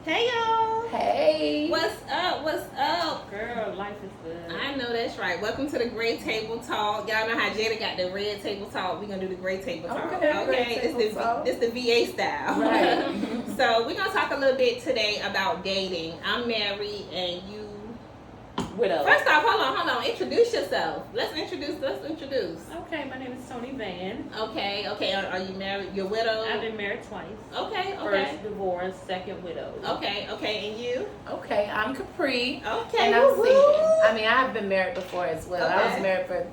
Hey y'all. Hey. What's up? What's up? Girl, life is good. I know that's right. Welcome to the Gray Table Talk. Y'all know how Jada got the red table talk. We're gonna do the Gray Table Talk. Okay. It's the VA style. Right. So we're gonna talk a little bit today about dating. I'm married and you Widow. First off, hold on. Introduce yourself. Let's introduce. Okay, my name is Tony Van. Okay. Are you married? You're widowed? I've been married twice. Okay. First divorce, second widow. Okay. And you? Okay, I'm Capri. Okay. And I'm woo-hoo. single. I mean, I've been married before as well. I Okay. was married for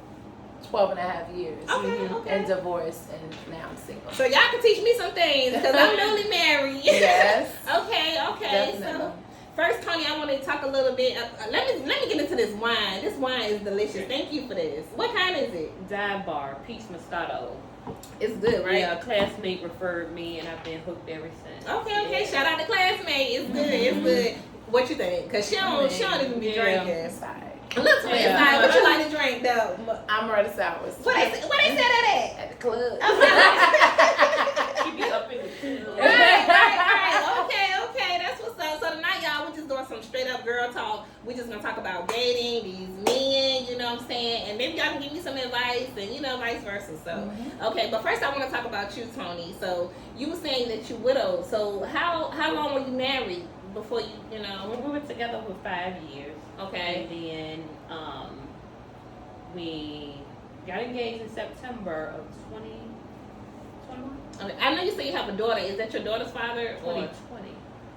12 and a half years. Okay. And divorced, and now I'm single. So y'all can teach me some things because I'm newly married. Yes. Okay. Definitely. So first, Tony, I want to talk a little bit. Let me get into this wine. This wine is delicious. Thank you for this. What kind is it? Dive Bar, Peach Moscato. It's good, right? Yeah, a classmate referred me and I've been hooked ever since. Okay. Shout out to classmate. It's good. It's good. What you think? Cause she don't even be drinking. It's fine. Look to inside. What you like to drink though? I'm ready to sour. What they said at? At the club. She be up in the club. Right. Okay. That's what's up. So tonight, y'all, we're just doing some straight up girl talk. We're just gonna talk about dating, these men, you know what I'm saying? And maybe y'all can give me some advice and, vice versa. So, okay, but first I want to talk about you, Tony. So you were saying that you widowed. So how long were you married before you know? We were together for 5 years. Okay. And then we got engaged in September of 2021. Okay. I know you say you have a daughter. Is that your daughter's father? Or? 2020.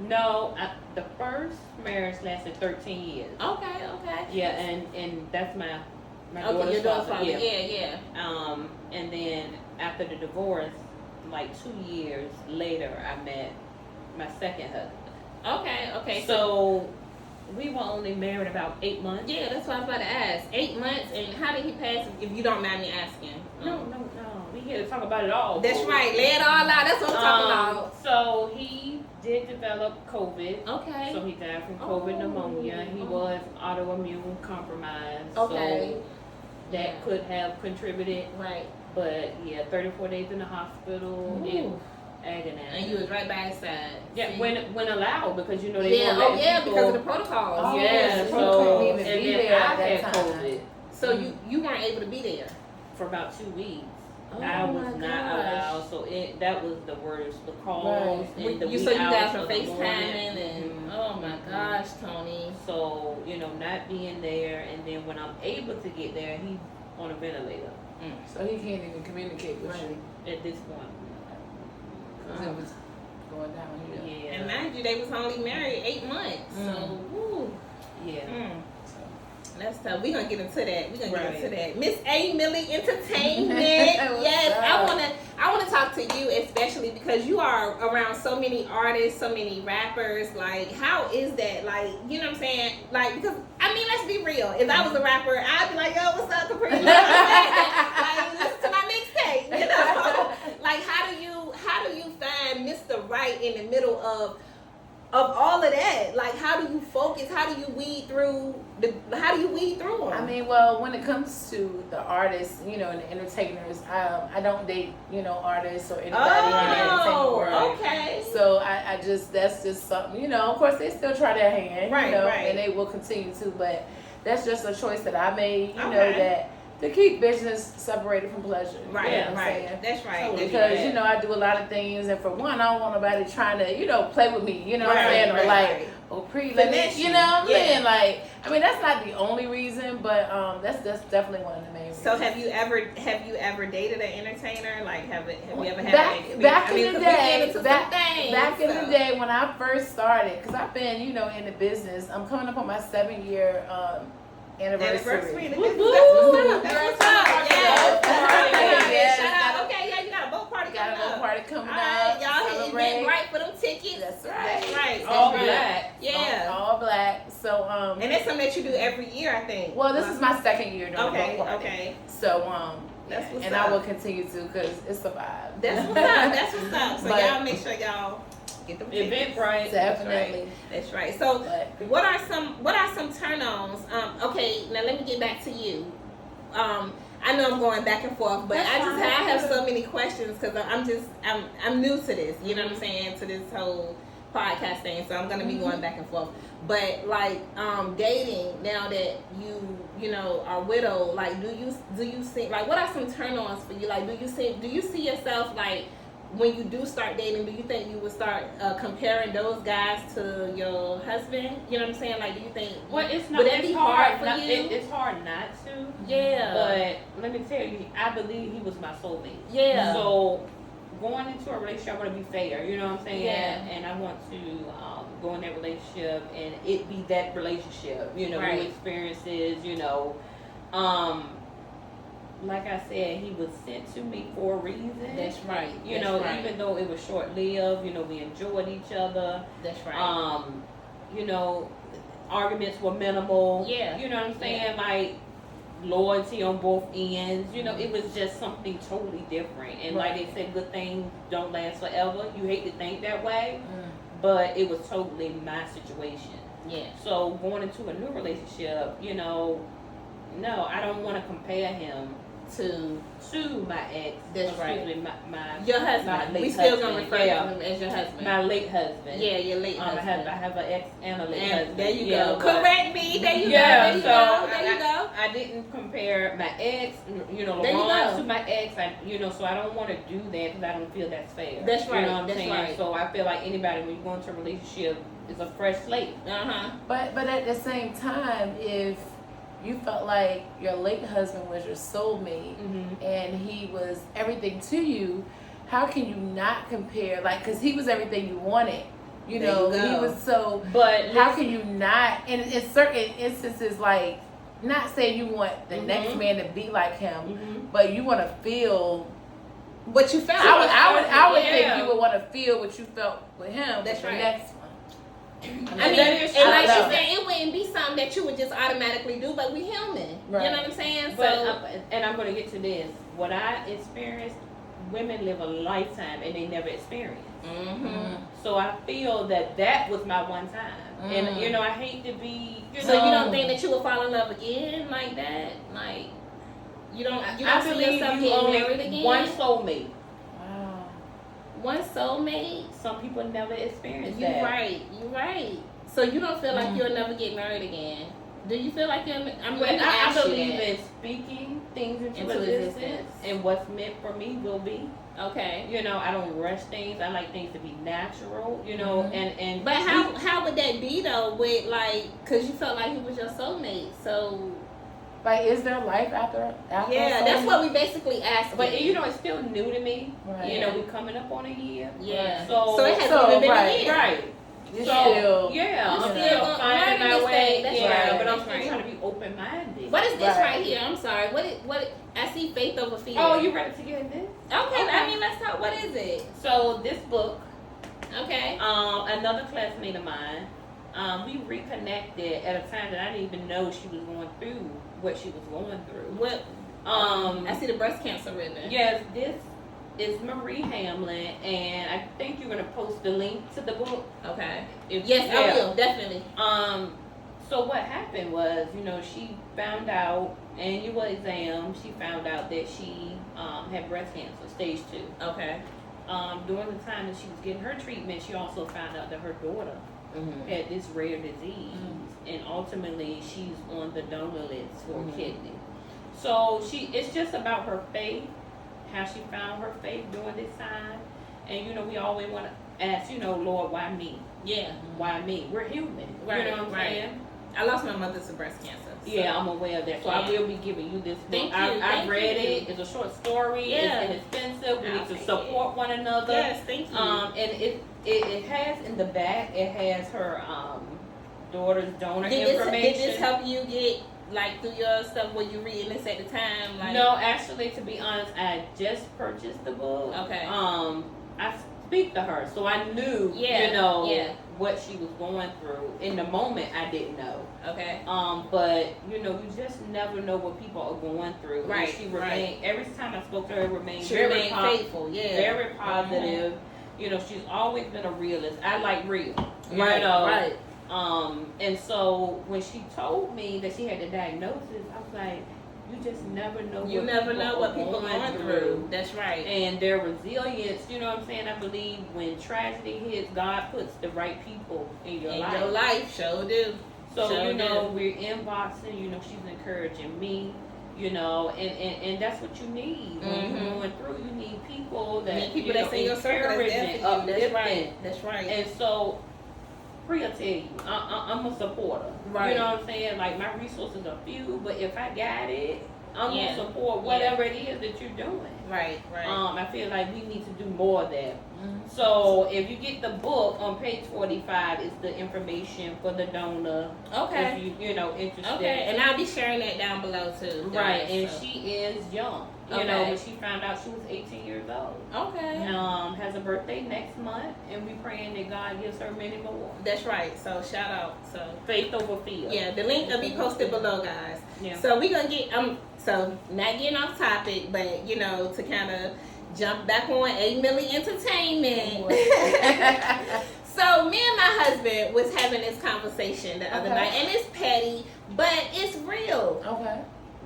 No, the first marriage lasted 13 years. Okay. Yeah, and that's my Okay, daughter's your daughter's father. Yeah. Yeah. And then after the divorce, like 2 years later, I met my second husband. Okay. So we were only married about 8 months. Yeah, that's what I was about to ask. 8 months, and how did he pass? If you don't mind me asking. No. We here to talk about it all. That's right. Lay it all out. That's what I'm talking about. So he did develop COVID. Okay. So he died from COVID pneumonia. He was autoimmune compromised. Okay. So that could have contributed. Right. But yeah, 34 days in the hospital. It was agonizing. And you was right by his side. Yeah, See? when allowed, because you know they Yeah. won't let people. Because of the protocols. Oh, Yeah, the so protocol couldn't even and be then there I at that had time. COVID So you weren't able to be there. for about 2 weeks. Oh I was my not gosh. allowed, so that was the worst. The calls and the You wee so you guys hours were of the FaceTiming morning. and oh my gosh, Tony. So not being there, and then when I'm able to get there, he's on a ventilator So he can't even communicate with you. at this point. Because it was going down here. Yeah. And mind you, they was only married 8 months. So woo. Yeah. So, That's tough. We're gonna get into that. Get Right. into that. Miss A. Millie Entertainment. What's Yes, up? I wanna talk to you especially because you are around so many artists, so many rappers. Like, how is that? Like, you know what I'm saying? Like, because I mean, let's be real. If I was a rapper, I'd be like, yo, what's up, Capri? You know what I'm saying? Like, listen to my mixtape. You know? Like, how do you find Mr. Right in the middle of all of that? Like, how do you focus? How do you weed through them? I mean, well, when it comes to the artists, and the entertainers, I don't date, artists or anybody in the entertainment world. Okay. So I just, that's just something, of course they still try their hand, Right. and they will continue to, but that's just a choice that I made, Okay. that to keep business separated from pleasure. Right, You know what I'm right. saying? That's right. Totally. That's Because, right. I do a lot of things, and for one, I don't want nobody trying to, play with me, what I'm Right, saying? right, Or like, right. let Finesse me, you. what I'm Yeah. saying? Like, I mean, that's not the only reason, but that's definitely one of the main reasons. So have you ever dated an entertainer? Like, have you ever had back an back I mean, in the 'cause we get day, into some back things, in so. the day when I first started, because I've been, in the business. I'm coming up on my 7-year anniversary. That's Woo, what's woo. up. That's what's up. Yes. Yes. Shout out. Okay, yeah, you got a boat party Got a coming little up. party coming All right, up. y'all hit Celebrate. Event right for them tickets. That's right. That's right. All That's right. black. Yeah. All black. So And that's something that you do every year, I think. well, this is my second year doing Okay. the boat party. Okay. So That's what's and up. I will continue to because it's a vibe. That's what's up. That's what's up. So But- y'all make sure y'all get them tickets. Eventbrite. Definitely. That's right. So But what are some turn-ons? Okay, now let me get back to you. I know I'm going back and forth, but That's fine. I have so many questions because I'm new to this. You know what I'm saying? To this whole podcast thing, so I'm gonna be going back and forth. But like dating now that you know are widowed, like do you see, like, what are some turn-ons for you? Like do you see yourself, like, when you do start dating, do you think you would start comparing those guys to your husband? You know what I'm saying? Like, do you think? Well, it's not. Would that be hard for you? It's hard not to. Yeah. But let me tell you, I believe he was my soulmate. Yeah. So going into a relationship, I want to be fair. You know what I'm saying? Yeah. And I want to go in that relationship and it be that relationship. You know, right. new experiences. You know, like I said, he was sent to me for a reason. That's right. You know, even though it was short lived, you know, we enjoyed each other. That's right. You know, arguments were minimal. Yeah. You know what I'm saying? Yeah. Like loyalty on both ends. You know, it was just something totally different. And right. like they said, good things don't last forever. You hate to think that way, but it was totally my situation. Yeah. So going into a new relationship, you know, no, I don't want to compare him to my ex. That's right. Excuse me, my your husband. My late we still husband. gonna refer to him as your husband. My late husband. Yeah, your late husband. I have an ex and a late husband. There you yeah, go. Correct me. There you yeah, go. There you go. I didn't compare my ex, you know, there LeBron to my ex. So I don't want to do that because I don't feel that's fair. That's right. You know what I'm that's saying? right. So I feel like anybody, when you go into a relationship, it's a fresh slate. But at the same time, if you felt like your late husband was your soulmate and he was everything to you, how can you not compare? Like, because he was everything you wanted. You know, he was so. But how can you not? And in certain instances, like, not saying you want the next man to be like him, but you want to feel what you felt. I would think you would want to feel what you felt with him. That's right. Next one. I mean, and like she said, it wouldn't be something that you would just automatically do, but we human. Right. You know what I'm saying? But, so, and I'm going to get to this. What I experienced, women live a lifetime and they never experience. So I feel that was my one time. And, you know, I hate to be, you know. So you don't think that you will fall in love again like that? Like, you don't see yourself getting married again? One soulmate. One soulmate? Some people never experience You're that. You're right. So you don't feel like you'll never get married again? Do you feel like you're? I believe in speaking things into existence, and what's meant for me will be. Okay. You know, I don't rush things. I like things to be natural. You know, and. But how would that be though? With like, cause you felt like he was your soulmate, so. Like, is there life after yeah, that's what we basically asked. But you know, it's still new to me. Right. You know, we're coming up on a year. Yeah. So it hasn't even been a year. Right. You're still, I'm still finding my way. That's right. Right. But I'm still trying to be open minded. What is this right here? I'm sorry. What? I see faith over fear. Oh, you ready to get in this? Okay. I mean, let's talk. What is it? So this book. Okay. Another classmate of mine. We reconnected at a time that I didn't even know she was going through what she was going through. What? I see the breast cancer ribbon. Yes, this is Marie Hamlin, and I think you're gonna post the link to the book. Okay. Yes, I will definitely. So what happened was, you know, she found out annual exam. She found out that she had breast cancer, stage 2. Okay. During the time that she was getting her treatment, she also found out that her daughter had this rare disease, and ultimately she's on the donor list for a kidney. So it's just about her faith, how she found her faith during this time. And you know, we always want to ask, you know, Lord, why me? Yeah. Why me? We're human. Right, you know what I'm saying? I lost my mother to breast cancer. So. Yeah, I'm aware of that. So I will be giving you this book. Thank you. I read it. It's a short story. Yeah. It's inexpensive. We need to support one another. Yes, thank you. And it has in the back, it has her daughter's donor information. Did this help you get like through your stuff? Were you reading this at the time? Like, no, actually, to be honest, I just purchased the book. Okay. I speak to her, so I knew, you know, what she was going through. In the moment, I didn't know. Okay. But you know, you just never know what people are going through. Right. And she remained. Every time I spoke to her, remained she very remained faithful. Yeah. Very positive. You know, she's always been a realist. I like real. Right. You know? Right. And so when she told me that she had the diagnosis, I was like, you just never know. You never know what people are going through. That's right. And their resilience, you know what I'm saying? I believe when tragedy hits, God puts the right people in your life. In your life, sure do. So, sure you know, do. we're inboxing, you know, she's encouraging me, you know, and that's what you need. When you're going through, you need people that, people that's in your circle that's there for you. That's right. That's right. And so, Priya tell you, I'm a supporter. Right. You know what I'm saying? Like, my resources are few, but if I got it, I'm going to support whatever it is that you're doing. Right, right. I feel like we need to do more of that. So if you get the book on page 45, is the information for the donor. Okay. If you know interested. Okay. And I'll be sharing that down below too. Right. And she is young. You know, when she found out she was 18 years old. Okay. Has a birthday next month, and we praying that God gives her many more. That's right. So shout out. So faith over fear. Yeah, the link will be posted below, guys. Yeah. So we're gonna get so not getting off topic, but you know, to kind of jump back on 8 Milli Entertainment. So me and my husband was having this conversation the other night, and it's petty, but it's real. Okay.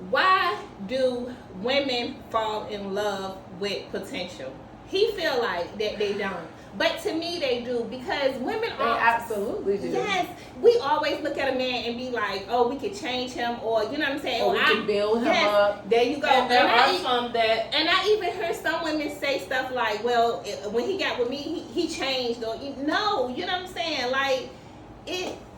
Why do women fall in love with potential? He feel like that they don't. But to me, they do, because women are... They absolutely do. Yes. We always look at a man and be like, oh, we could change him, or, you know what I'm saying? Or we can build him up. There you go. And there are some that... And I even heard some women say stuff like, well, when he got with me, he changed. Or, no, you know what I'm saying? Like,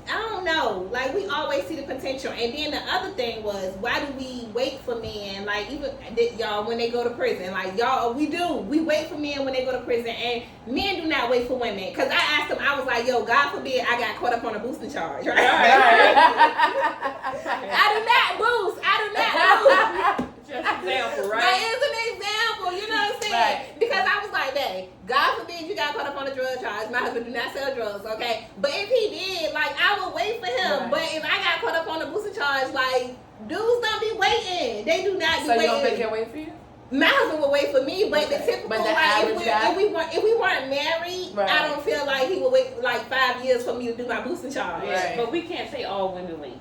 I don't know. Like, we always see the potential. And then the other thing was, why do we wait for men? Like, even y'all, when they go to prison. Like, y'all, we do. We wait for men when they go to prison. And men do not wait for women. Because I asked them, I was like, yo, God forbid I got caught up on a boosting charge. Right? I do not boost. Just an example, right? That is an example. You know what I'm saying? Right. Because I was like, dang, God forbid you got caught up on a drug charge. My husband do not sell drugs, okay? But if he did, like, I would wait for him. Right. But if I got caught up on a boosting charge, like, dudes don't be waiting. They do not be waiting. So you waiting. don't think he'll wait for you? My husband would wait for me, but the typical, but the like, guy, if we weren't married, right. I don't feel like he would wait like 5 years for me to do my boosting charge. Right. But we can't say all women wait.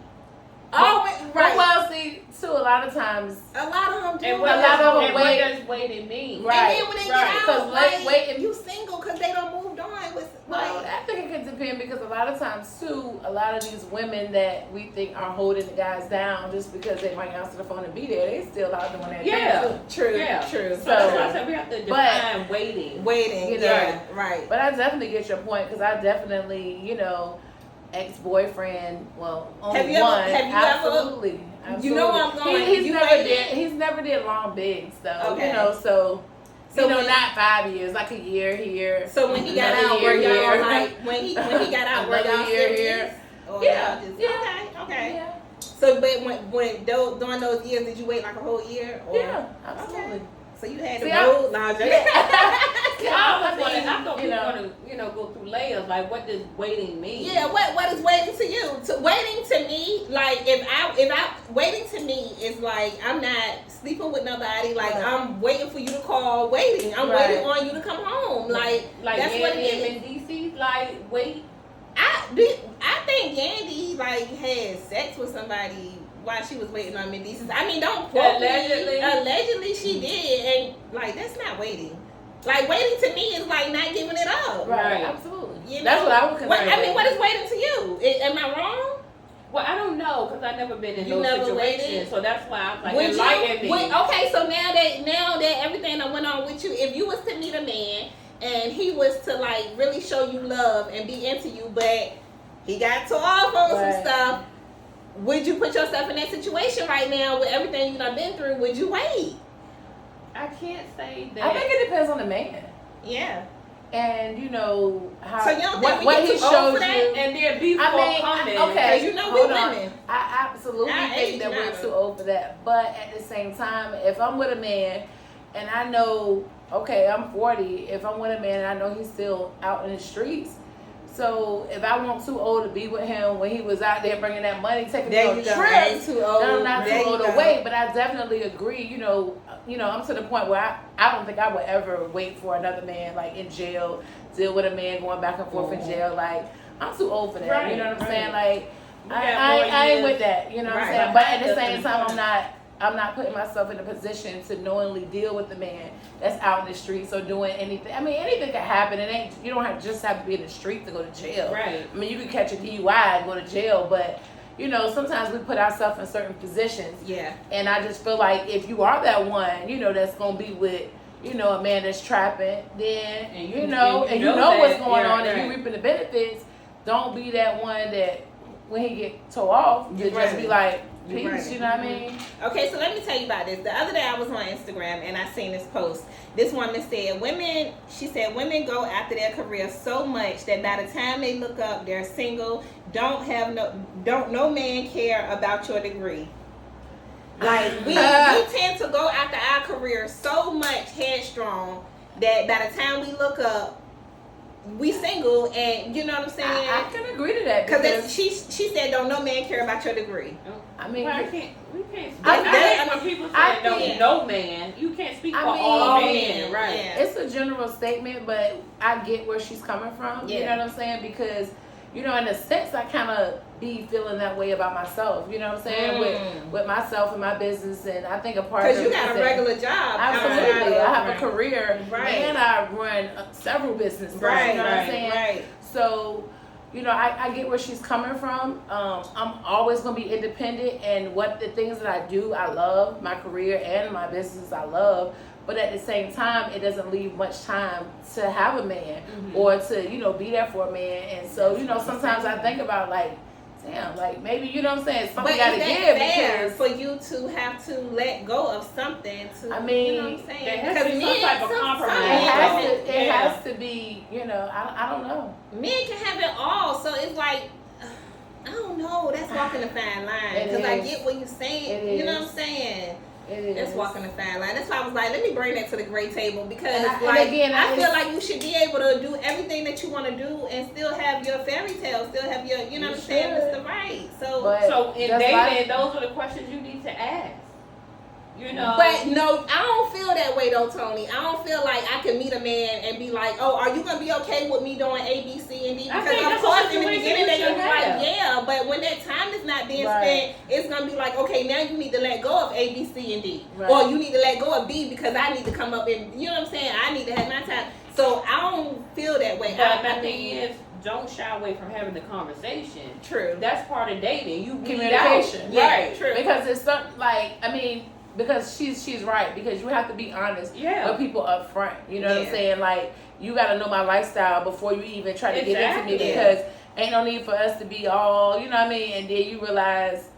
Right. Well, see, too, a lot of times. A lot of them do. And a lot of them what does waiting mean? Right. And then when they get out, like, waiting, you single because they don't moved on with. Well, I think it could depend, because a lot of times too, a lot of these women that we think are holding the guys down just because they might answer the phone and be there, they still out doing that. Yeah, true. So that's why I said we have to define waiting. You know, yeah, right. But I definitely get your point, because I definitely, you know, ex-boyfriend, well, only have you one. Absolutely. Absolutely. You know where I'm going. He's never did long bigs though. Okay. You know, so you know, not 5 years, like a year here. So when he got out, were y'all like when he got out, were y'all here? Yeah. Okay. Yeah. So, but when during those years, did you wait like a whole year? Or? Yeah, absolutely. Okay. So you had to roll. I thought we want to go through layers. Like, what does waiting mean? Yeah, what is waiting to you? Waiting to me, like if I waiting to me is like I'm not sleeping with nobody. Like I'm waiting for you to call. Waiting, I'm waiting on you to come home. Like that's what it is. In DC, like wait. I think Yandy like had sex with somebody while she was waiting on Mendices. I mean, don't quote me. Allegedly she did, and like that's not waiting. Like waiting to me is like not giving it up. Right. Absolutely. You know? That's what I would consider. I mean, what is waiting to you? Am I wrong? Well, I don't know, because I've never been in those situations. Waited? So that's why I'm like, enlighten me. Okay, so now that everything that went on with you, if you was to meet a man and he was to like really show you love and be into you, but he got tore off on some stuff, would you put yourself in that situation right now with everything you've been through? Would you wait? I can't say that. I think it depends on the man. Yeah. And you know how. So you don't think what we he shows you, and there be coming. Okay, you know we women. I absolutely think that we're too old for that. But at the same time, if I'm with a man and I know, okay, I'm 40. If I'm with a man and I know he's still out in the streets, so if I want too old to be with him when he was out there bringing that money, taking me on trips, then I'm not too old to wait. But I definitely agree. You know, I'm to the point where I don't think I would ever wait for another man, like in jail, deal with a man going back and forth in jail. Like, I'm too old for that. Right, you know what I'm saying? Like, I ain't with that. You know what I'm saying? But at the same time, I'm not I'm not putting myself in a position to knowingly deal with the man that's out in the streets or doing anything. I mean, anything can happen. It ain't, you don't just have to be in the street to go to jail. Right. I mean, you can catch a DUI and go to jail, but you know, sometimes we put ourselves in certain positions. Yeah. And I just feel like if you are that one, you know, that's gonna be with, you know, a man that's trapping, then And you know what's going on, and right. you reaping the benefits. Don't be that one that when he get tore off, you just be like, peace. Right. You know what I mean? Okay, so let me tell you about this. The other day I was on Instagram and I seen this post. This woman said women go after their career so much that by the time they look up, they're single, no man care about your degree. Like we tend to go after our career so much headstrong that by the time we look up, we single, and you know what I'm saying? I can agree to that because she said, "Don't no man care about your degree." I mean, well, we can't. I think when people say don't no man, you can't speak for all men, right? Yeah. It's a general statement, but I get where she's coming from. Yeah. You know what I'm saying? Because, you know, in a sense, I kind of be feeling that way about myself. You know what I'm saying? With myself and my business, and I think a part of because you got a regular job. Absolutely, I have a career, right. and I run several businesses. Right, you know what I'm saying? Right. So, you know, I get where she's coming from. I'm always gonna be independent, and what the things that I do, I love my career and my business. I love. But at the same time, it doesn't leave much time to have a man or to, you know, be there for a man. And so, you know, sometimes I think about like, damn, like maybe, you know what I'm saying, something got to give. Fair for you to have to let go of something to, I mean, you know what I'm saying? There has to be some type of compromise. It has to be, you know, I don't know. Men can have it all, so it's like, I don't know, that's walking a fine line. Because I get what you're saying, you know what I'm saying? That's walking the fine line. That's why I was like, let me bring that to the gray table because I feel like you should be able to do everything that you want to do and still have your fairy tale, still have your, you know what I'm saying, Mr. Right. So in dating, those are the questions you need to ask. You know. But no, I don't feel that way though, Tony. I don't feel like I can meet a man and be like, oh, are you gonna be okay with me doing A, B, C, and D? Because of course in the beginning they're gonna be like, yeah, but when that time is not being spent, it's gonna be like, okay, now you need to let go of A, B, C, and D. Right. Or you need to let go of B because I need to come up and, you know what I'm saying? I need to have my time. So I don't feel that way. But my thing is, don't shy away from having the conversation. True. That's part of dating. You communication. Right. True. Because it's something like, I mean, because she's right, because you have to be honest with people up front. You know what I'm saying? Like, you got to know my lifestyle before you even try to get into me, because ain't no need for us to be all, you know what I mean? And then you realize,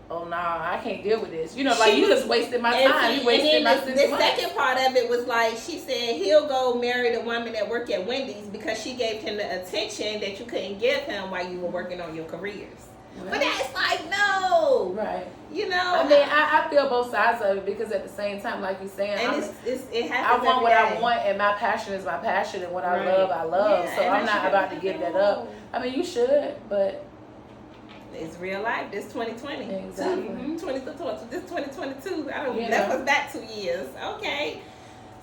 oh, nah, I can't deal with this. You know, like, you just wasted my time. You wasted my 6 months. The second part of it was like, she said he'll go marry the woman that worked at Wendy's because she gave him the attention that you couldn't give him while you were working on your careers. Right. But that's like, no. Right. You know? I mean, I feel both sides of it, because at the same time, like you're saying, and it happens I want what I want, and my passion is my passion, and what I love, I love. Yeah, so I'm not about to give that up. I mean, you should, but it's real life. This 2020. Exactly. This 2022. That was back 2 years. Okay.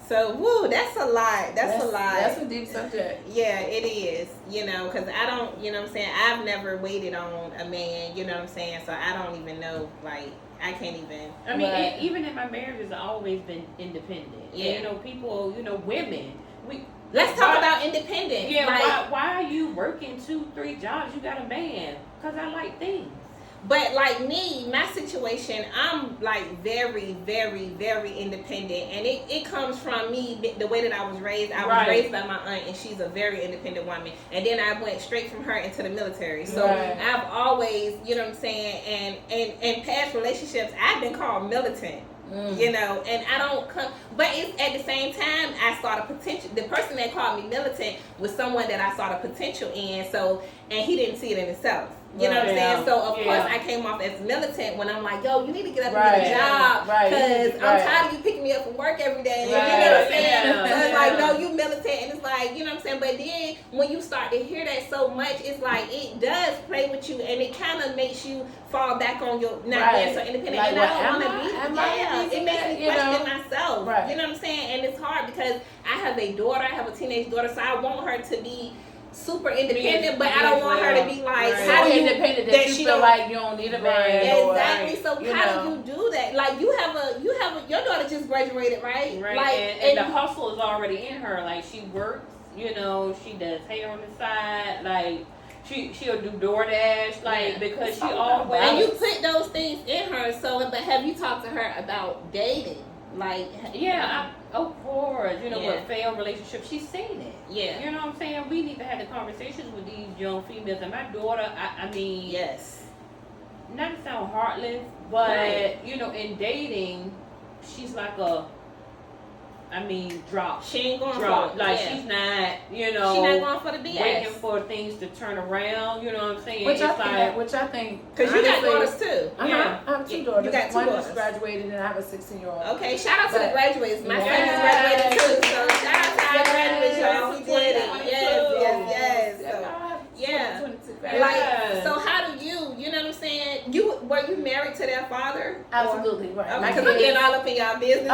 So, woo, that's a lot. That's a lot. That's a deep subject. Yeah, it is. You know, because I don't, you know what I'm saying, I've never waited on a man, you know what I'm saying, so I don't even know, like, I can't even. I mean, even in my marriages, I've always been independent. Yeah. And, you know, people, you know, women, let's talk about independent. Yeah, like, why are you working 2-3 jobs? You got a man. Because I like things. But like me, my situation, I'm like very, very, very independent. And it comes from me, the way that I was raised. I was raised by my aunt, and she's a very independent woman. And then I went straight from her into the military. So I've always, you know what I'm saying, and past relationships, I've been called militant. You know, and I don't come, but it's at the same time, I saw the potential. The person that called me militant was someone that I saw the potential in, so, and he didn't see it in himself. You know what I'm saying? So, of course, I came off as militant when I'm like, yo, you need to get up and get a job, because I'm tired of you picking me up from work every day. You know what I'm saying? So it's like, no, you militant, and it's like, you know what I'm saying? But then, when you start to hear that so much, it's like, it does play with you, and it kind of makes you fall back on your not being so independent. Like, and I don't want to be, it makes me question myself. You know what I'm saying? And it's hard because I have a daughter, I have a teenage daughter, so I want her to be super independent, but I don't want her to be like, how do you independent that you feel like you don't need a man. Exactly. So how do you do that? Like you have a your daughter just graduated, right? Right. Like, and the hustle is already in her. Like she works, you know, she does hair on the side, like she'll do DoorDash, like because she always. And you put those things in her. So, but have you talked to her about dating? Like, of course, you know, with failed relationships, she's seen it. Yeah. You know what I'm saying? We need to have the conversations with these young females. And my daughter, I mean, yes, not to sound heartless, but you know, in dating, she's like drop. She ain't going drop. for it. Like she's not, you know, she's not going for the BS. Waiting for things to turn around. You know what I'm saying? Which I think, because you got daughters too. I have two daughters. You got two One daughters. just graduated, and I have a 16-year-old. Okay, shout out to the graduates. My son is graduated too. So shout out to our graduates, y'all. We did it. Yes. So, like, so how do you know what I'm saying? Were you married to their father? Absolutely, right. Because we're getting all up in y'all business.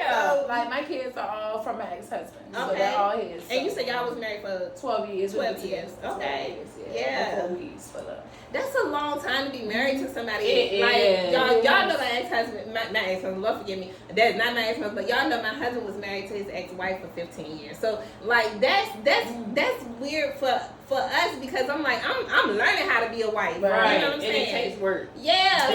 So, like, my kids are all from my ex-husband. So they're all his. So. And you said y'all was married for 12 years. 12 years. Okay. 12 years, yeah. 4 weeks for the. That's a long time to be married to somebody. It Y'all know my ex-husband, my ex-husband, Lord forgive me. That's not my ex-husband, but y'all know my husband was married to his ex-wife for 15 years. So like that's weird for us because I'm like I'm learning how to be a wife. Right. You know what I'm saying? And it takes work. Yeah.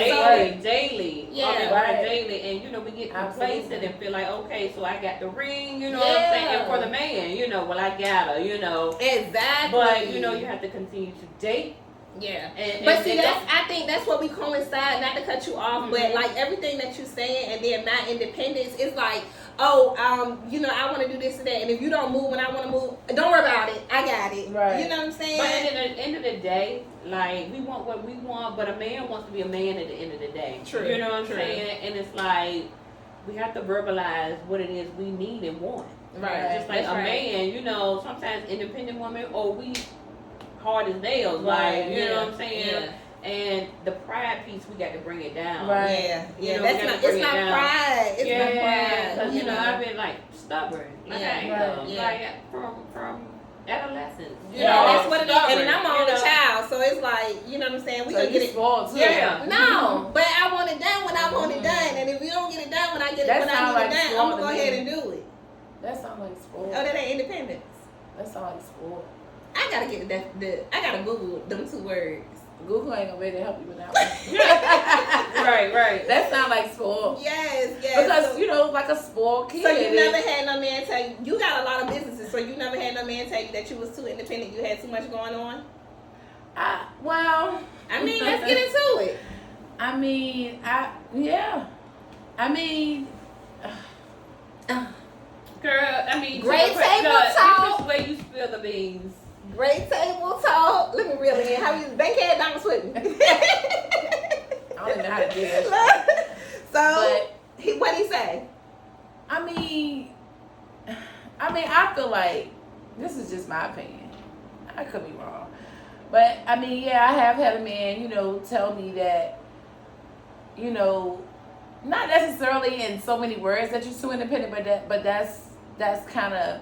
Daily. Yeah. Daily. And you know, we get complacent and feel like, okay, so I got the ring, you know what I'm saying? And for the man, you know, well I got her, you know. Exactly. But you know, you have to continue to date. Yeah, but see, I think that's what we coincide. Not to cut you off, but like everything that you're saying, and then my independence is like, you know, I want to do this and that, and if you don't move when I want to move, don't worry about it. I got it. Right. You know what I'm saying? But at the end of the day, like we want what we want, but a man wants to be a man at the end of the day. True. You know what I'm saying? And it's like we have to verbalize what it is we need and want. Right. Just like a man, you know, sometimes independent women, we hard as nails, like you know what I'm saying. Yeah. And the pride piece, we got to bring it down. Right. Yeah. You know, That's not. It's not pride. It's not pride. Because you know I've been like stubborn. Like I am. Like from adolescence. That's what it is. Stubborn, And I'm an only child, so it's like you know what I'm saying. We gonna get it. Spoiled too. Yeah. No, but I want it done when I want it done, and if you don't get it done when I get it when I get it done, I'm gonna go ahead and do it. That sounds like spoiled. Oh, that ain't independence. That sounds like spoiled. I gotta get I gotta Google them 2 words. Google ain't gonna be able to help you with that one. Right. That sounds like spoiled. Yes. Because you know, like a spoiled kid. So you never had no man tell you. You got a lot of businesses, so you never had no man tell you that you was too independent. You had too much going on. Well, I mean, let's get into it. I mean, Girl, I mean, Great table talk. This is where you spill the beans. Great table talk. Let me reel it in. How you bankhead diamonds with me? I don't even know how to do that. So, what he say? I mean, I feel like this is just my opinion. I could be wrong, but I mean, I have had a man, you know, tell me that, you know, not necessarily in so many words that you're too independent, but that's kind of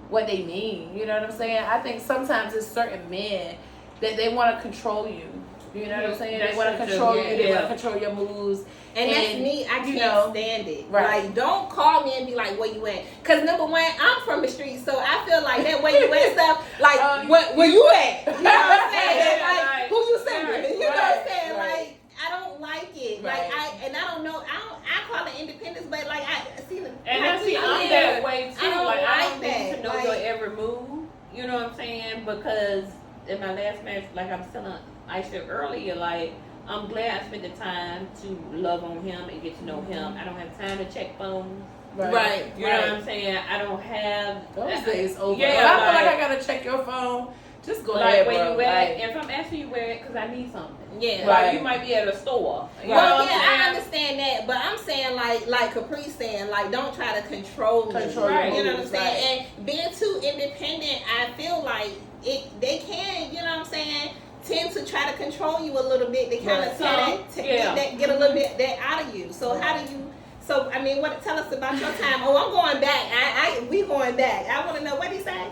what they mean. You know what I'm saying? I think sometimes it's certain men that they want to control you. You know what I'm saying? They want to control you. They want to control your moves. And that's me. I can't stand it. Right. Like, don't call me and be like, where you at? Because number one, I'm from the street, so I feel like that where you at stuff, like, where you at? You know what I'm saying? Like, who you sending? You know what I'm saying? Like, I don't like it. Like, I don't know. I call it independence, but like, I see the. And I see I'm that way too. I don't I don't that. need to know your every move. You know what I'm saying? Because in my last marriage, like I said earlier, like I'm glad I spent the time to love on him and get to know him. I don't have time to check phones. Right. You know what I'm saying? I don't have those days over. Yeah, if I feel like I gotta check your phone, just go ahead, where bro. you at? If I'm asking you where it, because I need something. Yeah. Like you might be at a store. Well, I understand that, but I'm saying like Caprice saying, like, don't try to control me. Right. You know what I'm saying? And being too independent, I feel like they can, you know what I'm saying, tend to try to control you a little bit. They kind of get a little bit that out of you. So how do you? So I mean, tell us about your time. Oh, I'm going back. We going back. I want to know what he say.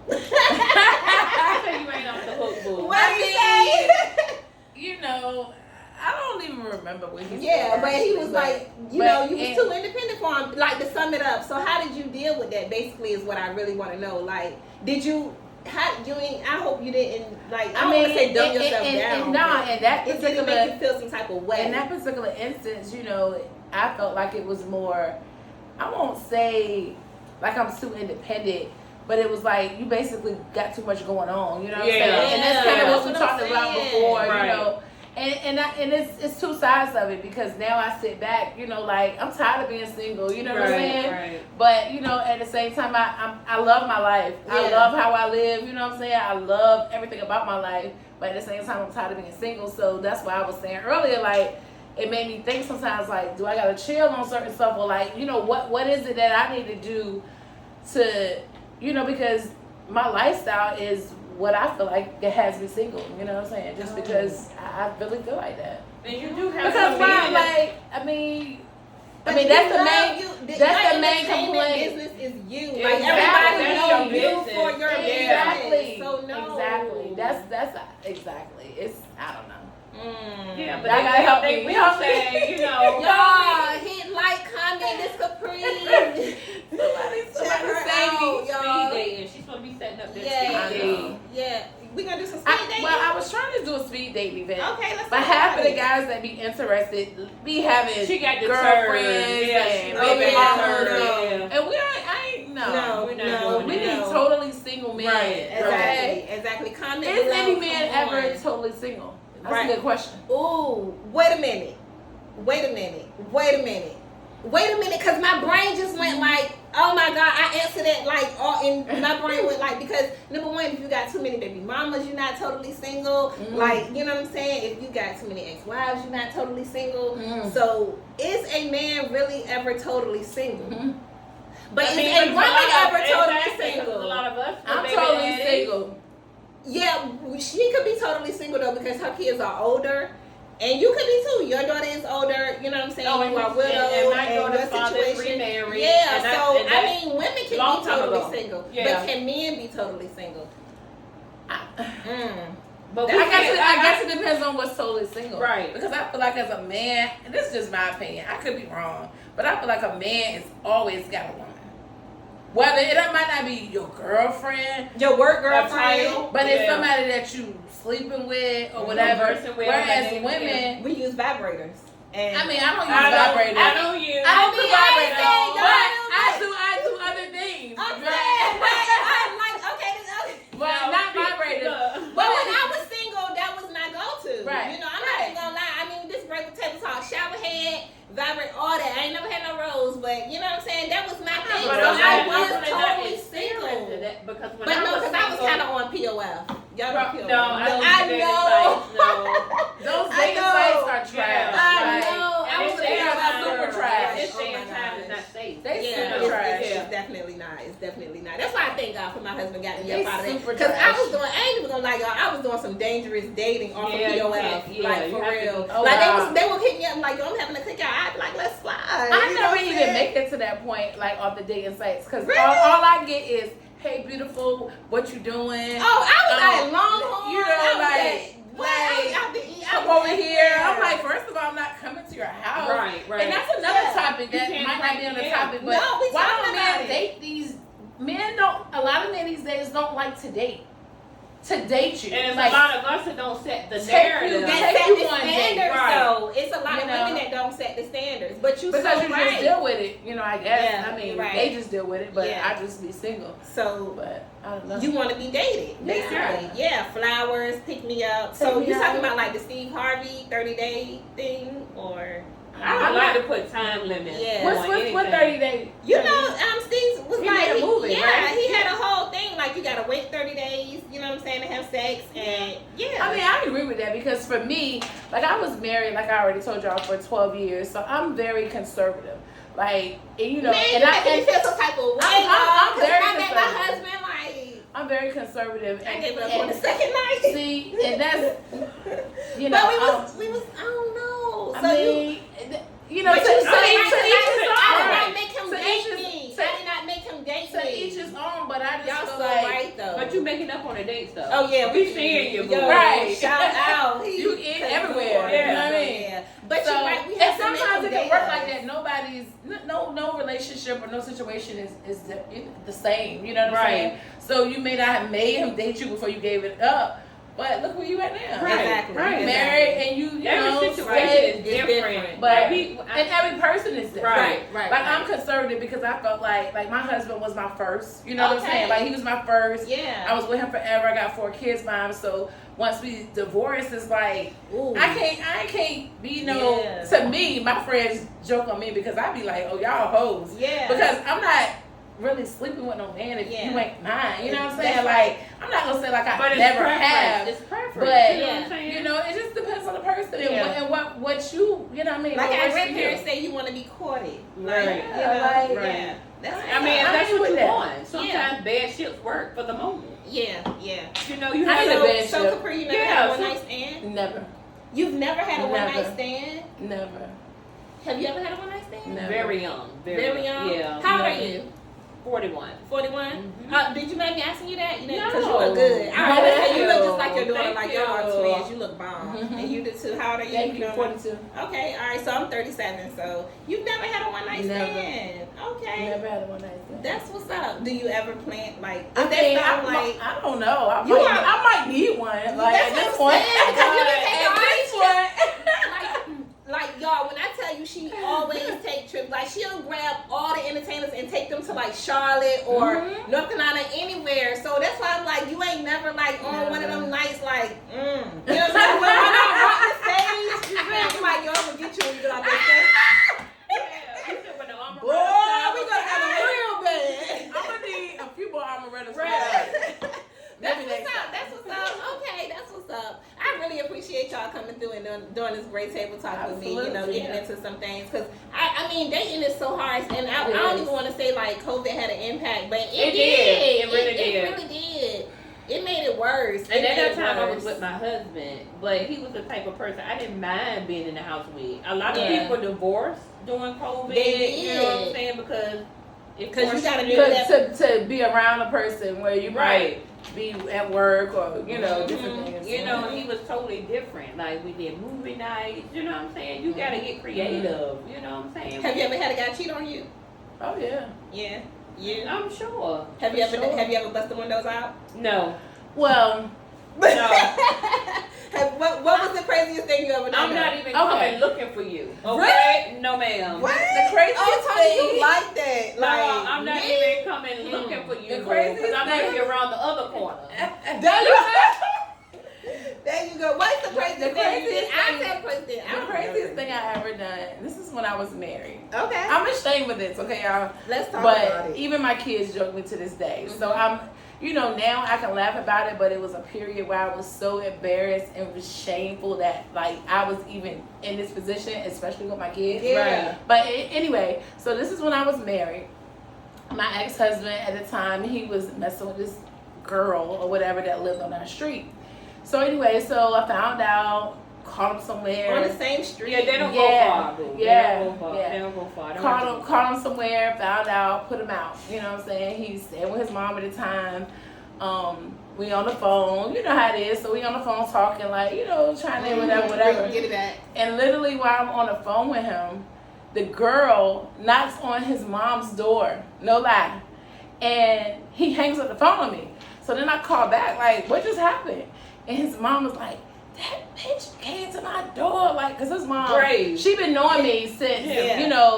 I tell you ain't off the hook, boo. What he remember what he said. Yeah, but he was like, you was too independent for him. Like, to sum it up, so how did you deal with that? Basically, is what I really want to know. Like, did you? I hope you didn't like. I don't want to say dumb yourself down. And that it didn't make you feel some type of way. In that particular instance, I felt like it was more. I won't say like I'm too independent, but it was like you basically got too much going on. You know what I'm saying? And that's kind of what we talked about before. Right. And it's two sides of it, because now I sit back, like I'm tired of being single, you know what I'm saying? Right. But at the same time, I love my life. Yeah. I love how I live, you know what I'm saying? I love everything about my life, but at the same time, I'm tired of being single. So that's why I was saying earlier, like, it made me think sometimes, like, do I gotta chill on certain stuff, or like, what is it that I need to do to, because my lifestyle is what I feel like it has me single, you know what I'm saying? Just because I really feel like that. And you do have because why, like, I mean that's the main complaint. Business is you. Exactly. Like, everybody knows you business. for your Exactly. business. So no. Exactly. That's exactly. It's, I don't know. Yeah, but I gotta help they me. will say, y'all hit like, comment, this Capri. somebody say y'all. Speed dating. She's supposed to be setting up this speed dating. Yeah. We gonna do some speed dating? Well, I was trying to do a speed dating event. Okay, let's But half of the guys that be interested be having girlfriends and baby mamas. And I ain't no. We need totally single men. Right, exactly. Comment Is below. any man ever totally single? That's a good question. Ooh, wait a minute, because my brain just went like, oh my God, I answered it like, and my brain went like, because number one, if you got too many baby mamas, you're not totally single. Like, you know what I'm saying? If you got too many ex-wives, you're not totally single. So, is a man really ever totally single? But is a woman ever totally single? A lot of us. I'm totally single. Yeah, she could be totally single though, because her kids are older. And you could be too. Your daughter is older. You know what I'm saying? You are widowed. And my daughter's father is remarried. Yeah, I mean, women can be totally single. Yeah. But can men be totally single? But I guess it depends on what's totally single. Right. Because I feel like as a man, and this is just my opinion, I could be wrong, but I feel like a man has always got a woman. Whether it might not be your girlfriend, your work girlfriend, but it's somebody that you sleeping with or whatever. Whereas women, we use vibrators. And I mean, I don't use vibrators. I don't use vibrators, but I do other things. But not vibrators. But when I was single, that was my go-to. Right. I'm not even gonna lie. I mean, this break with table talk, shower head, vibrate, all that. I ain't never had no rose, but you know what I'm saying? That was my thing. But I was totally single. Because because I was kind of on POF. Y'all know POF. No, I know. Those dating sites are trash. I know. I was super trash. This day and time is not safe. They super trash. It's definitely not. It's definitely not. That's why I thank God for my husband got me up out of it. Because I ain't even gonna lie, y'all. I was doing some dangerous dating off of POF. Like, for real. Like, they would hit me up like, yo, I'm having a cookout. I'd be like, let's slide. I never even make it to that point, like, off the dating sites. Because all I get is, hey, beautiful, what you doing? Oh, I was at Longhorn. Come over here. I'm like, first of all, I'm not coming to your house. Right. And that's another topic that might not be on the topic, but why don't men date these? A lot of men these days don't like to date. To date you. And it's like, a lot of us that don't set the narrative. That set the standards, though. It's a lot of women that don't set the standards. But you just deal with it, I guess. Yeah, I mean, they just deal with it, but I just be single. So, but I don't know. You want to be dated, basically. Yeah, flowers, pick me up. So you talking about like the Steve Harvey 30-day thing, or? I would like to put time limits. Yeah. What's 30 days? Steve was he like, made a movie, right? He had a whole thing like you gotta wait 30 days. You know what I'm saying, to have sex, and I mean, I agree with that because for me, like I was married, like I already told y'all, for 12 years, so I'm very conservative. Like, and Man, I feel some type of way. I'm very conservative. My husband, like, I'm very conservative. I gave it up on the second night. See, and that's but we was I don't know. So I mean, I did not make him date me. I did not make him date me. To each his own, but I just y'all feel so like, right though. But you making up on a date stuff. Oh yeah, we seeing you, right? Shout out, you in everywhere. Yeah, you know what I mean. But so, it work like that. Nobody's no relationship or no situation is the same. You know what I'm saying? So you may not have made him date you before you gave it up, but look where you at now. Right. Exactly. Right. Married and you every know, situation is different. But and every person is different. Right. Like I'm conservative because I felt like my husband was my first. You know what I'm saying? Like he was my first. Yeah. I was with him forever. I got 4 kids by him. So once we divorced, it's like I can't be to me, my friends joke on me because I be like, oh y'all hoes. Yeah. Because I'm not really sleeping with no man if you ain't mine. You know what I'm saying? Like I'm not gonna say like I never have. It's preference. But you know what I'm saying? You know, it just depends on the person and what you know what I mean. Like our grandparents say, you want to be courted. Right. Yeah. I mean, if that's what you want. Sometimes bad ships work for the moment. Yeah. You know, you I have need a bad ship. So Capri, you never had a one night stand? Never. You've never had a one night stand? Never. Have you ever had a one night stand? Never. Very young. Very young? Yeah. How old are you? 41. 41? Mm-hmm. Did you make me asking you that? You know, No. because you look good. I always say you look just like your daughter, Thank like you. y'all are twins. You look bomb. And you do too. How old are you? Thank you. 42. Okay, all right. So I'm 37. So you've never had a one night stand. Okay. Never had a one night stand. That's what's up. Do you ever plan like? I don't know. I might need one. Like That's at this what I'm point. saying, because you can take all At these this point. Like y'all, when I tell you she always take trips, like she'll grab all the entertainers and take them to like Charlotte or North Carolina, anywhere. So that's why I'm like, you ain't never like on one of them nights like, you know what I'm saying? When I'm on the stage, I'm like, yo, I'm gonna get you when you get out there stage. Boy, we gonna have a real band. I'm gonna need a few more amarettas. That's what's up. Okay, that's what's up. I really appreciate y'all coming through and doing this great table talk with me. You know, getting into some things because I mean, dating is so hard, and I don't even want to say like COVID had an impact, but it did. It really did. It made it worse. And at that time, I was with my husband, but he was the type of person I didn't mind being in the house with. A lot of people divorced during COVID. You know what I'm saying? Because you got to be around a person where you might be at work or different things. You know, he was totally different. Like we did movie nights. You know what I'm saying? You got to get creative. You know what I'm saying? Have you ever had a guy cheat on you? Oh yeah. Yeah. Yeah. I'm sure. Have you ever bust the windows out? No. Well. No. What was the craziest thing you ever done? I'm not even coming looking for you. Okay? Really? No, ma'am. What? The craziest thing. You like that? No, I'm not even coming looking for you. The craziest because I'm going to be around the other corner. There you go. What's the craziest thing you did? The craziest thing I ever done. This is when I was married. Okay. I'm ashamed of this. Okay, y'all. Let's talk about it. But even my kids joke me to this day. So I'm. Now I can laugh about it, but it was a period where I was so embarrassed and was shameful that like I was even in this position, especially with my kids. Yeah. Right. But anyway, so this is when I was married. My ex-husband at the time, he was messing with this girl or whatever that lived on our street. So anyway, so I found out, caught him somewhere. On the same street. Yeah, they don't go far, boo. Yeah. They don't go far. Caught him somewhere, found out, put him out. You know what I'm saying? He stayed with his mom at the time. We on the phone. You know how it is. So we on the phone talking like, trying to whatever. Get it back. And literally while I'm on the phone with him, the girl knocks on his mom's door. No lie. And he hangs up the phone on me. So then I call back like, what just happened? And his mom was like, that bitch came to my door, like, cause his mom, she been knowing me since,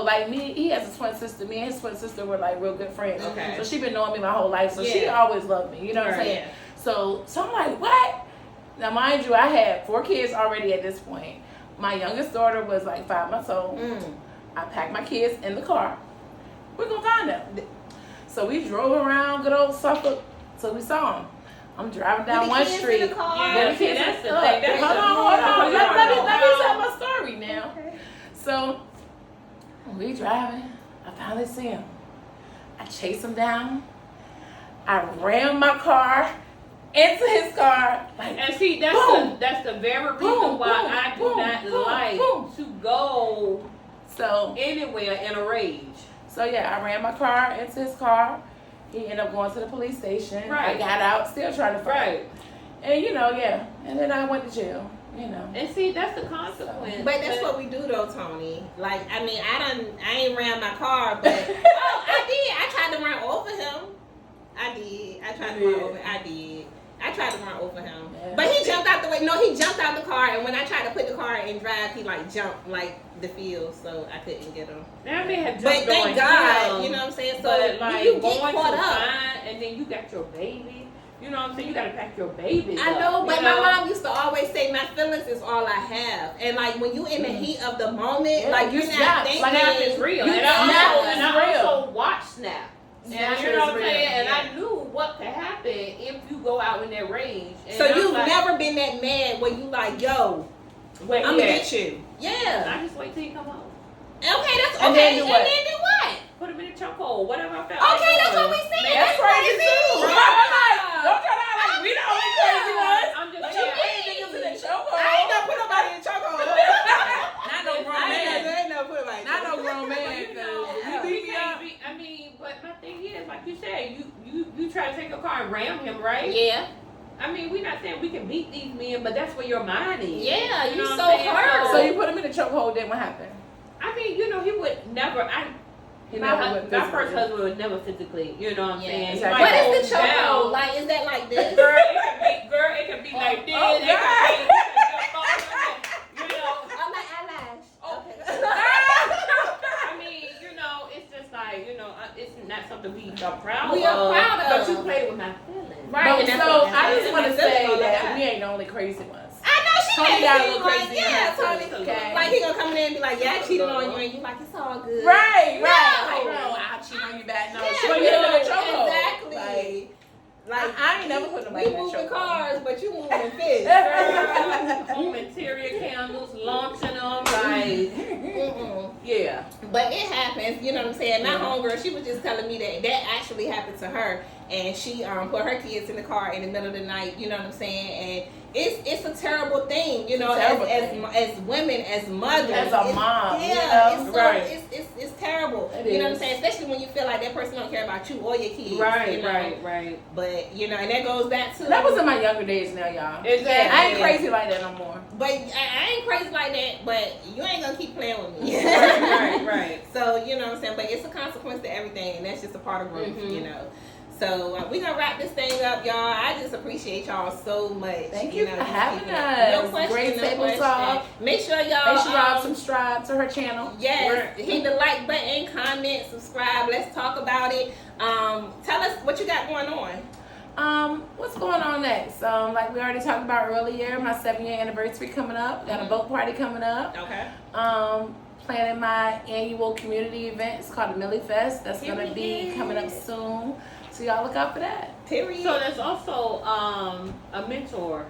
like me, he has a twin sister. Me and his twin sister were like real good friends. Okay. So she been knowing me my whole life. So she always loved me. You know what I'm saying? So I'm like, what? Now, mind you, I had 4 kids already at this point. My youngest daughter was like 5 months old. I packed my kids in the car. We're gonna find them. So we drove around good old Suffolk. So we saw him. I'm driving down one street. That's the thing. Hold on. Let me tell my story now. Okay. So we driving. I finally see him. I chase him down. I ram my car into his car. And see, that's the very reason why I do not like to go anywhere in a rage. So yeah, I ran my car into his car. He ended up going to the police station. Right. I got out, still trying to fight. Right. And and then I went to jail. And see, that's the consequence. But that's what we do though, Tony. Like, I mean, I ain't ran my car, but I did. I tried to run over him. I did. I tried to run over him. Yeah. But he jumped out the way. No, he jumped out the car, and when I tried to put the car in drive, he like jumped like the field, so I couldn't get him. Now, I may have But jumped thank on God, him, you know what I'm saying? So but like you get going caught to up. find, and then you got your baby. You know what I'm saying? You gotta pack your baby. I know, up, but you my know? mom used to always say, "My feelings is all I have," and like when you in the heat of the moment, like you're not snap. thinking. Like, Snap is real, You and snap I is also watch Snap. Snap You know what I'm is saying? real. And I knew what could happen if you go out in that rage. And So I'm you've like, never been that mad where you like, "Yo, wait, I'm gonna get you." Yeah. I just wait till you come home. Okay, that's okay. And then do what? And then do what? Put him in a chokehold, whatever I felt. Okay, like that's doing. what we said. Man, That's crazy too. Don't try to act like we the only crazy ones. I'm just Like, saying. you ain't niggas in the chokehold. I ain't gonna put nobody in chokehold. Not no grown I man. ain't never put nobody in Not no chokehold. grown man. You 'Cause know, if you we beat me can't up. be- I mean, but my thing is, like you said, you try to take a car and ram him, right? Yeah. I mean, we're not saying we can beat these men, but that's where your mind is. Yeah, you know so what I'm saying? hurt. So you put him in the chokehold. Then what happened? I mean, he would never. He My never went my physically. first husband was never physically. You know what I'm Yeah. saying? He Exactly. might What hold is the you chokehold? down. Like, is that like this? Girl, it can be like this. Oh, It can be, you know. I'm like eyelash. Oh. Okay. I mean, it's just like, it's not something we are proud We of. are proud of. But you play with my feelings. Right. But and that's so what- I just and want to that's say all I that got. we ain't the only crazy ones. I know she Tony can't got a be little like, crazy in yeah, her Tony. too, okay? Like he gonna come in there and be like, yeah, I cheated on you, and you like, it's all good. Right. No. Like, no, I'll cheat on you back. No, Yeah, she but put you him in know, the chokehold. exactly. Like I ain't never put nobody we in that moving chokehold. cars, but you moving fish. Home interior candles, launching them, like, Mm-mm. yeah. But it happens, you know what I'm saying? My Yeah. homegirl, she was just telling me that actually happened to her, and she put her kids in the car in the middle of the night, you know what I'm saying? And it's a terrible thing, you know, terrible as women, as mothers, As a it's- mom, yeah, you know? it's so, Right. it's terrible. It you know what I'm is. saying? Especially when you feel like that person don't care about you or your kids, Right, you know? right. But you know, and that goes back to That was in my younger days now, y'all. Exactly. I ain't Yeah. crazy like that no more. But I ain't crazy like that. But you ain't gonna keep playing with me. Right. So, you know what I'm saying? But it's a consequence to everything, and that's just a part of growth, Mhm. you know. So, we're going to wrap this thing up, y'all. I just appreciate y'all so much. Thank you know, for just having keeping it- us. No question, Great no table question. talk. Make sure y'all... Make sure y'all subscribe to her channel. Yes, hit the like button, comment, subscribe. Let's talk about it. Tell us what you got going on. What's going on next? Like we already talked about earlier, my 7-year anniversary coming up. Got a boat party coming up. Okay. Planning my annual community event. It's called the Millie Fest. That's gonna be coming up soon. So y'all look out for that. Period. So there's also a mentor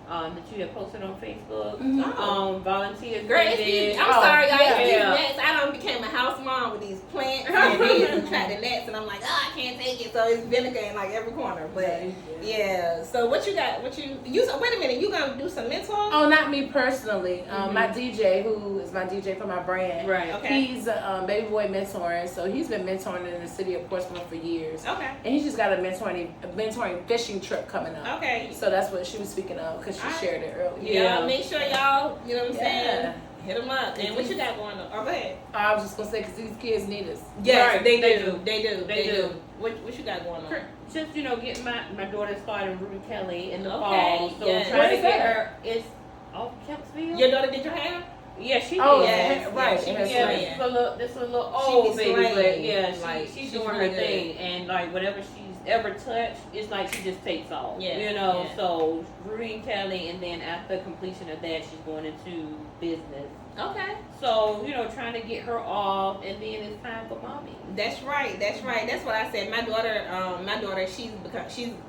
that you have posted on Facebook. Mhm. Volunteers. Girl, needed. I'm sorry, y'all. yeah. It's these nets. I done became a house mom with these plants and these attracting nets, and I'm like, I can't take it. So it's vinegar in like every corner. But yeah. So what you got? Wait a minute. You gonna do some mentor? Oh, not me personally. My DJ, who is my DJ for my brand. Right. Okay. He's a baby boy mentoring, so he's been mentoring in the city of Portsmouth for years. Okay. And he's just got a mentoring fishing trip coming up. Okay. So that's what she was speaking of because she shared it earlier. Yeah. Y'all make sure y'all, you know what I'm saying? Yeah. Hit them up. And what you got going on? Oh, go ahead. I was just gonna say because these kids need us. Yes, Right, they they do. do. They do. They do. What you got going on? Just getting my daughter started Ruby Kelly in the Okay, fall. So yes. trying Where to is get that? her. It's off Kempsville. Your daughter did your hair? Yeah, she did. Oh, Yes, right. yes, she That's be Yeah, slaying. this is a little She old be baby, but slaying. yeah, Like, she's she's doing really her good. thing, and like whatever she's ever touched, it's like she just takes off. Yeah, you know. yeah. So Ruby and Kelly, and then after completion of that, she's going into business. Okay. So trying to get her off, and then it's time for mommy. That's right. That's what I said. My daughter, she's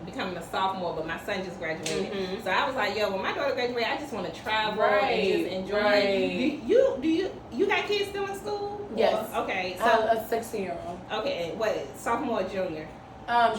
becoming a sophomore, but my son just graduated. Mhm. So I was like, yo, when my daughter graduates, I just want to travel and Right, just enjoy. right. Do you got kids still in school? Yes. Or- okay. I have So a 16-year-old. okay, what sophomore or junior?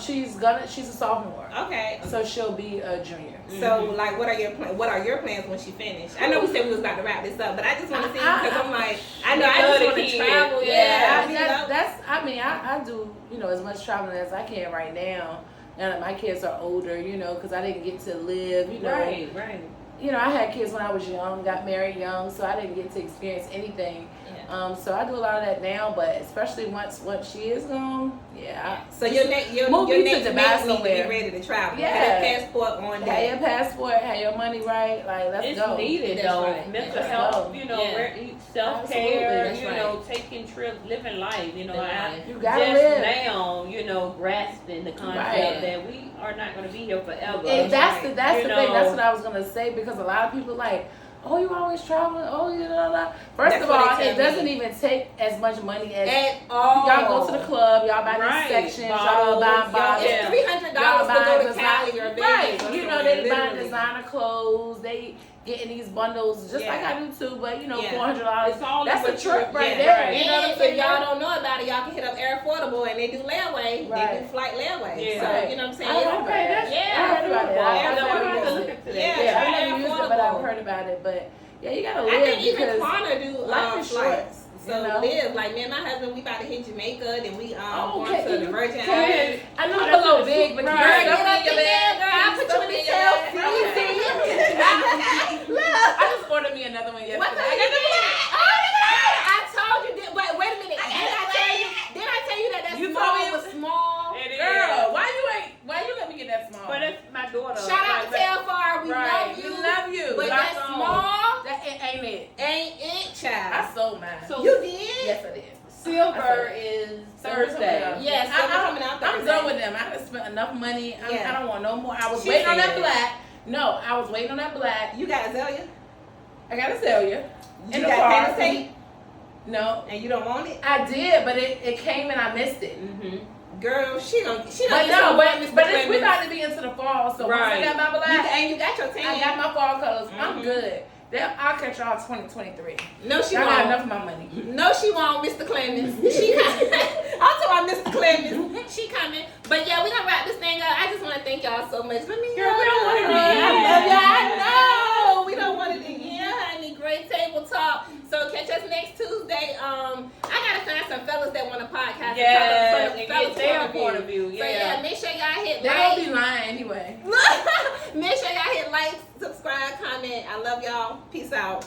She's a sophomore. Okay. So she'll be a junior. So, like, what are your plans when she finished? I know we said we was about to wrap this up, but I just want to see because I'm like, I know I love just the want to kids. travel. Yeah, you know. I do, as much traveling as I can right now. Now that my kids are older, you know, because I didn't get to live, you know. Right. You know, I had kids when I was young, got married young, so I didn't get to experience anything. Yeah. So I do a lot of that now, but especially once she is gone, So your next mate need to be ready to travel. Yeah. Have your passport on have day. your passport, have your money right, like let's It's go. needed That's though. right. Mental That's health, right. you know, Yeah. self-care, That's you right. know, taking trips, living life, you know. You gotta just live. now, you know, grasping the concept Right. that we are not going to be here forever. And that's right. the thing. You That's know. what I was gonna say, because a lot of people like, oh, you always traveling. Oh, you know. First That's of what all, they it tell doesn't me. even take as much money as At all. y'all go to the club. Y'all buy Right. these sections. Bottles, Y'all buy y'all- bottles. Yeah. It's $300 Y'all to go to design- Cali or Vegas. Right. or You know, somewhere, they buy literally. designer clothes. They getting these bundles just like Yeah. I do too. But you know, Yeah. $400. It's all That's a what trip you- right yeah, there. right. You know what I'm And saying? if y'all don't know about it, y'all can hit up Air Affordable and they do layaway. They Right. do flight layaway. Yeah. So Right. you know what I'm saying? I heard about Okay, that. that's- Yeah. I heard about it. Air I've never Affordable. used look it. into that. Yeah, Yeah, try I've never Air used it, but I've Affordable. heard about it. But yeah, you gotta I live think even because Kwana do life is short. flights. So You know? live. Like me and my husband, we about to hit Jamaica, then we going okay, to the Virgin can Islands. I know I'm a little big, but Girl, can you get stuff up in your in there, bag? girl. Can I'll you put stuff you in it the your selfie. bag? Look. I just ordered me another one yesterday. What the I told you. Wait a minute. Did I tell you that You small told me it was was- small? It is. Girl, why you let me get that small? But it's my daughter. Shout out to Telfar. We Right. love we you. love you. But Lock that on. small that ain't it. ain't it, I child. sold mine. So You did? Yes, I did. silver is Thursday. Yes, I, coming out I'm Thursday. done with them. I have spent enough money. Yeah. I don't want no more. I was She waiting on said that it. black. No, I was waiting on that black. You got Azalea? I gotta sell you. You In the got car. Penn State? No, And you don't want it? I did, but it came and I missed it. Mm-hmm. Girl, she don't But get no, some but Mr. we Clemens. about to be into the fall, so once I Right. got my black, And you got your tan. I got my fall colors. I'm Mhm. good. I'll catch y'all 2023. No, she I got won't. enough of my money. No, she won't, Mr. Clemens. She coming. I'm talking about Mr. Clemens. She coming. But yeah, we're gonna wrap this thing up. I just want to thank y'all so much. Let me. Girl, we don't want it to I end. love y'all. I know we don't want it to end, honey. Great table talk. So catch us next Tuesday. I gotta find some fellas that want a podcast. Yeah, and and talk get from their fellas' point of view. So yeah, make sure y'all hit They like. gonna be lying anyway. Make sure y'all hit like, subscribe, comment. I love y'all. Peace out.